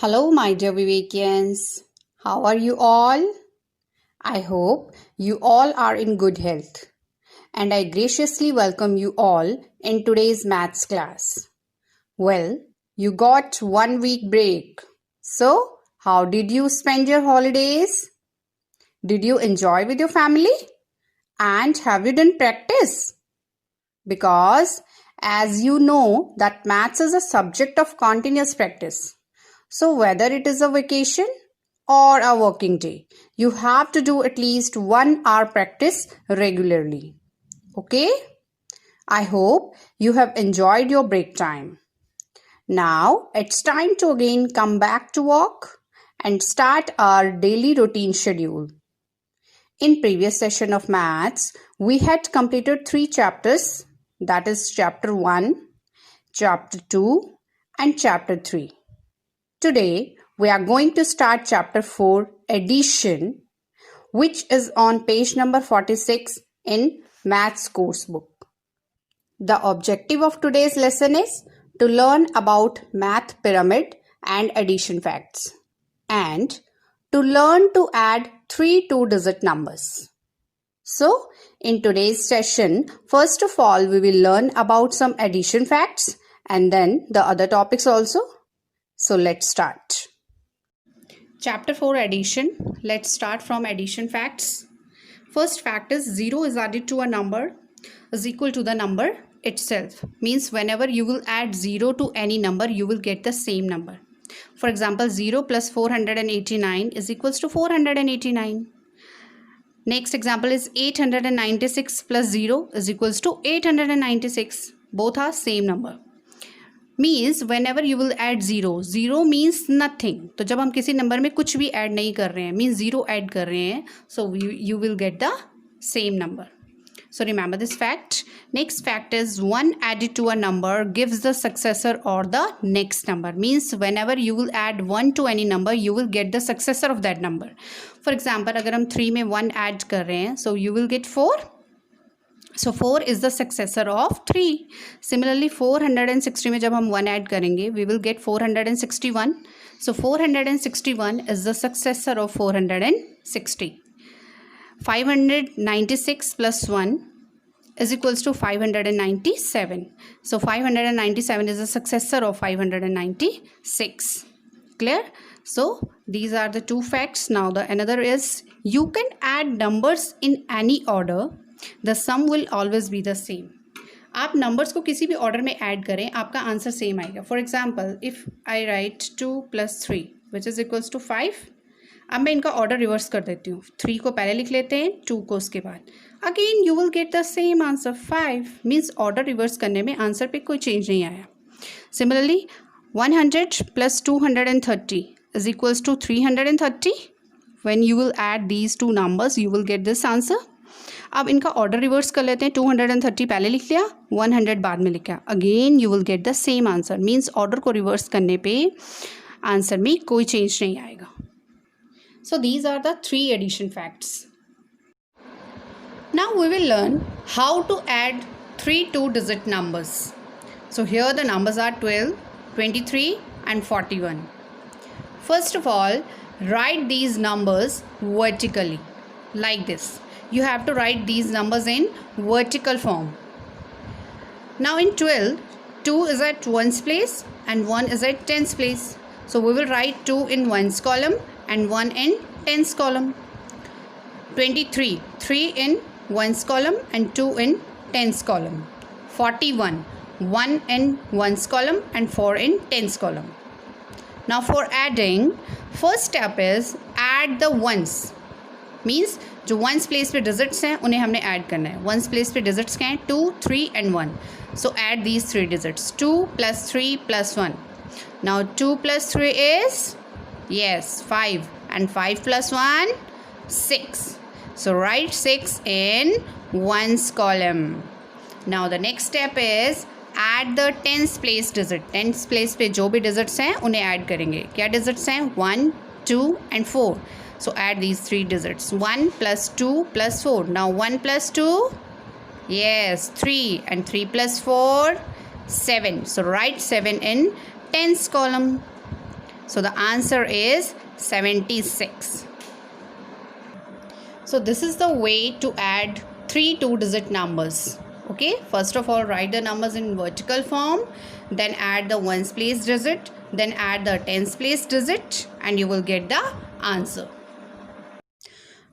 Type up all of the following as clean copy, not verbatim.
Hello, my dear Vivekians. How are you all? I hope you all are in good health. And I graciously welcome you all in today's maths class. Well, you got 1 week break. So, how did you spend your holidays? Did you enjoy with your family? And have you done practice? Because as you know that maths is a subject of continuous practice. So whether it is a vacation or a working day, you have to do at least 1 hour practice regularly. Okay? I hope you have enjoyed your break time. Now it's time to again come back to work and start our daily routine schedule. In previous session of maths, we had completed 3 chapters, that is chapter 1, chapter 2 and chapter 3. Today, we are going to start chapter 4, addition, which is on page number 46 in Maths course book. The objective of today's lesson is to learn about math pyramid and addition facts and to learn to add 3 two-digit numbers. So, in today's session, first of all, we will learn about some addition facts and then the other topics also. So let's start. Chapter 4 addition. Let's start from addition facts. First fact is 0 is added to a number is equal to the number itself. Means whenever you will add 0 to any number, you will get the same number. For example, 0 plus 489 is equals to 489. Next example is 896 plus 0 is equals to 896. Both are same number. Means whenever you will add zero means nothing. तो जब हम किसी number में कुछ भी add नहीं कर रहे हैं मीन्स ज़ीरो ऐड कर रहे हैं so you will get the same number. So remember this fact. Next fact is 1 added to a number gives the successor or the next number. Means whenever you will add 1 to any number, you will get the successor of that number. For example, अगर हम 3 में 1 add कर रहे हैं, so you will get 4. So 4 is the successor of 3. Similarly, 460 में जब हम 1 add करेंगे, we will get 461. So 461 is the successor of 460. 596 plus 1 is equals to 597. So 597 is the successor of 596. Clear? So these are the two facts. Now the another is you can add numbers in any order. The sum will always be the same. आप numbers को किसी भी order में add करें आपका answer same आएगा. For example if I write 2 + 3 which is equals to 5. अब मैं इनका ऑर्डर रिवर्स कर देती हूँ. 3 को पहले लिख लेते हैं, 2 को उसके बाद. Again you will get the same answer 5. Means order reverse करने में आंसर पे कोई चेंज नहीं आया. Similarly 100 + 230 is equals to 330. When you will add these two numbers you will get this answer. अब इनका ऑर्डर रिवर्स कर लेते हैं. 230 पहले लिख लिया, 100 बाद में लिखा. Again you will get the same answer. Means order को रिवर्स करने पे आंसर में कोई चेंज नहीं आएगा. So these are the 3 addition facts. Now we will learn how to add 3 two-digit numbers. So here the numbers are 12, 23 and 41. First of all, write these numbers vertically like this. You have to write these numbers in vertical form. Now in 12, 2 is at 1's place and 1 is at 10's place. So we will write 2 in 1's column and 1 in 10's column. 23, 3 in 1's column and 2 in 10's column. 41, 1 in 1's column and 4 in 10's column. Now for adding, first step is add the ones. Means जो 1's place पे digits हैं उन्हें हमने add करना है. 1's place पे digits क्या हैं? 2, 3 and 1. So add these 3 digits. 2 + 3 + 1. Now 2 + 3 is? Yes, 5. And 5 + 1, 6. So write 6 in 1's column. Now the next step is add the 10's place digit. 10's place पे जो भी digits हैं उन्हें add करेंगे. क्या digits हैं? 1, 2 and 4. So add these 3 digits. 1 + 2 + 4. Now 1 + 2, yes, 3 and 3 + 4, 7. So write 7 in 10's column. So the answer is 76. So this is the way to add 3 two-digit numbers. Okay, first of all, write the numbers in vertical form, then add the ones place digit, then add the tens place digit, and you will get the answer.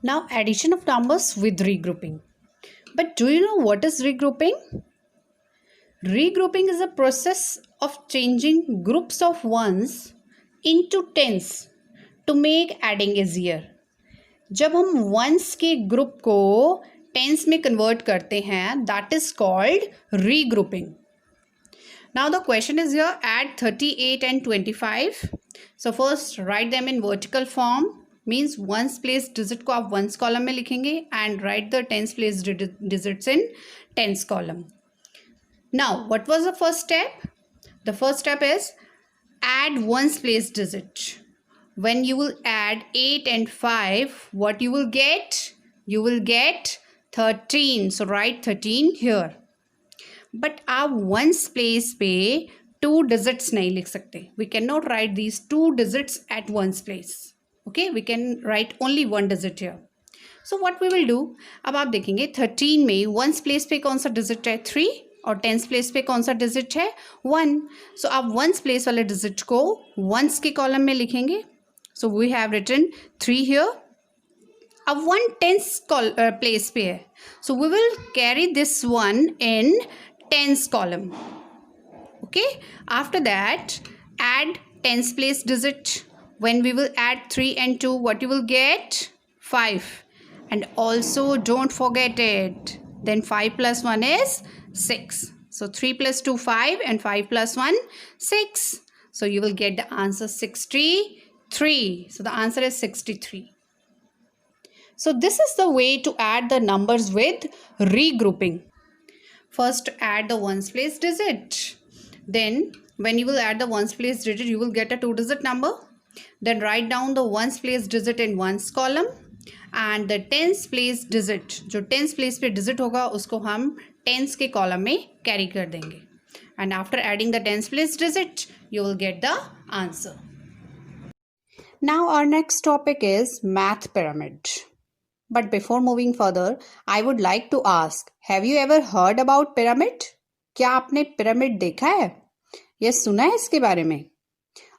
Now addition of numbers with regrouping. But do you know what is regrouping? Regrouping is a process of changing groups of ones into tens to make adding easier. जब हम once के group को tense में convert करते हैं, that is called regrouping. Now the question is here, add 38 and 25. So first write them in vertical form, means ones place digit को आप ones column में लिखेंगे and right the tens place digits in tens column. Now what was the first step? The first step is add ones place digit. When you will add 8 and 5, what you will get? You will get 13. So write 13 here. But आप ones place पे 2 digits नहीं लिख सकते. We cannot write these 2 digits at ones place. Okay, we can write only 1 digit here. So what we will do? अब आप देखेंगे 13 में ones place पे कौन सा digit है? 3. और टेंस प्लेस पे कौन सा डिजिट है? 1. सो आप वंस प्लेस वाले डिजिट को वंस के कॉलम में लिखेंगे. So we have written 3 here. अब 1 टेंस प्लेस पे है, so we will carry this one in tens column. Okay, after that add tens place digit. When we will add 3 and 2, what you will get? 5. And also don't forget it, then 5 plus 1 is 6. So 3 plus 2 5 and 5 plus 1 6. So you will get the answer 63. So the answer is 63. So this is the way to add the numbers with regrouping. First add the ones place digit. Then when you will add the ones place digit, you will get a 2-digit number. Then write down the ones place digit in ones column. And the tens place digit, जो tense place पे digit होगा उसको हम tense के column में carry कर देंगे. And after adding the tens place digit you will get the answer. Now our next topic is math pyramid. But before moving further I would like to ask, have you ever heard about pyramid? क्या आपने pyramid देखा है या सुना है इसके बारे में?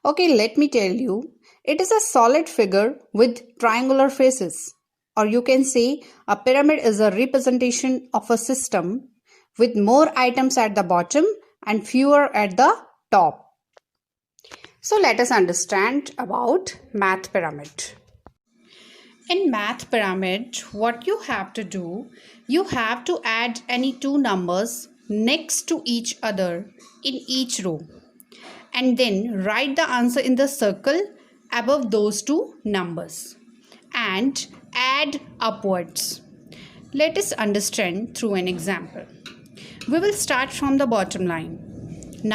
Okay, let me tell you. It is a solid figure with triangular faces, or you can say a pyramid is a representation of a system with more items at the bottom and fewer at the top. So let us understand about math pyramid. In math pyramid, what you have to do, you have to add any 2 numbers next to each other in each row, and then write the answer in the circle above those 2 numbers and add upwards. Let us understand through an example. We will start from the bottom line.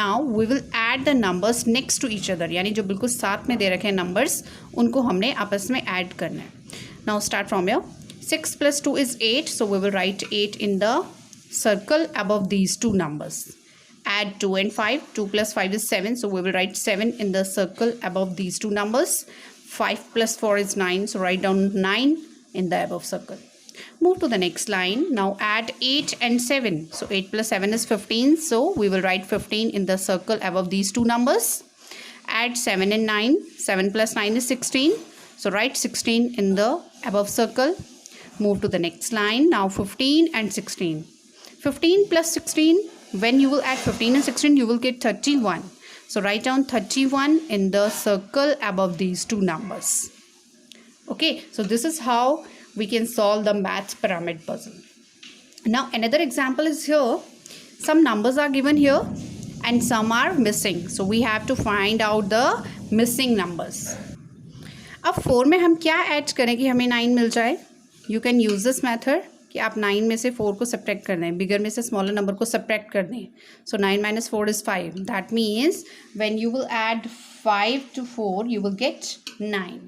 Now we will add the numbers next to each other, यानी जो बिल्कुल साथ में दे रखे हैं numbers, उनको हमने आपस में add करना है. Now start from here. 6 plus 2 is 8, so we will write 8 in the circle above these 2 numbers. Add 2 and 5. 2 plus 5 is 7. So we will write 7 in the circle above these 2 numbers. 5 plus 4 is 9. So write down 9 in the above circle. Move to the next line. Now add 8 and 7. So 8 plus 7 is 15. So we will write 15 in the circle above these 2 numbers. Add 7 and 9. 7 plus 9 is 16. So write 16 in the above circle. Move to the next line. Now 15 and 16. 15 plus 16. When you will add 15 and 16, you will get 31. So write down 31 in the circle above these 2 numbers. Okay, so this is how we can solve the math pyramid puzzle. Now another example is here. Some numbers are given here and some are missing. So we have to find out the missing numbers. अब 4 में हम क्या add करें कि हमें 9 मिल जाए? You can use this method. कि आप 9 में से 4 को सब्ट्रैक्ट कर दें, बिगर में से स्मॉलर नंबर को सब्ट्रैक्ट कर दें. सो 9 minus 4 is 5. That means when you will add 5 to 4 you will get 9.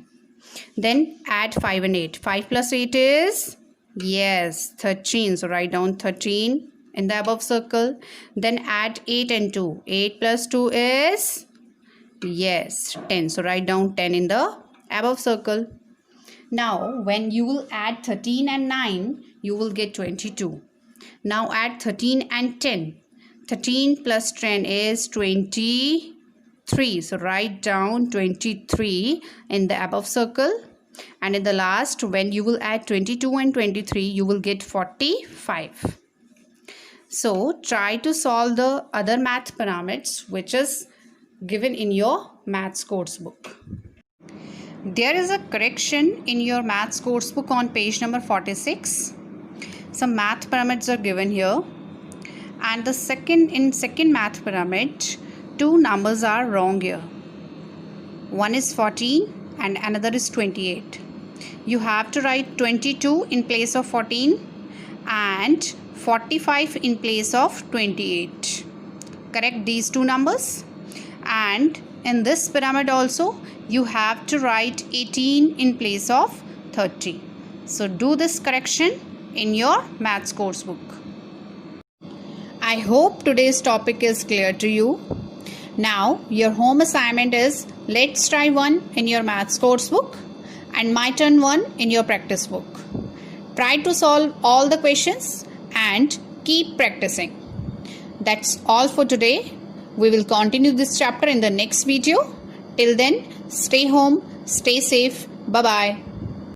Then add 5 and 8. 5 plus 8 is, yes, 13. So write down 13 in the above circle. Then add 8 and 2. 8 plus 2 is Yes, 10. So write down 10 in the above circle. Now, when you will add 13 and 9, you will get 22. Now add 13 and 10. 13 plus 10 is 23. So write down 23 in the above circle. And in the last, when you will add 22 and 23, you will get 45. So try to solve the other math pyramids which is given in your maths course book. There is a correction in your maths course book on page number 46. Some math pyramids are given here, and the second math pyramid, two numbers are wrong here. One is 14 and another is 28. You have to write 22 in place of 14 and 45 in place of 28. Correct these two numbers. And in this pyramid also, you have to write 18 in place of 30. So do this correction in your maths course book. I hope today's topic is clear to you. Now your home assignment is let's try one in your maths course book and my turn one in your practice book. Try to solve all the questions and keep practicing. That's all for today. We will continue this chapter in the next video. Till then, stay home, stay safe. Bye-bye.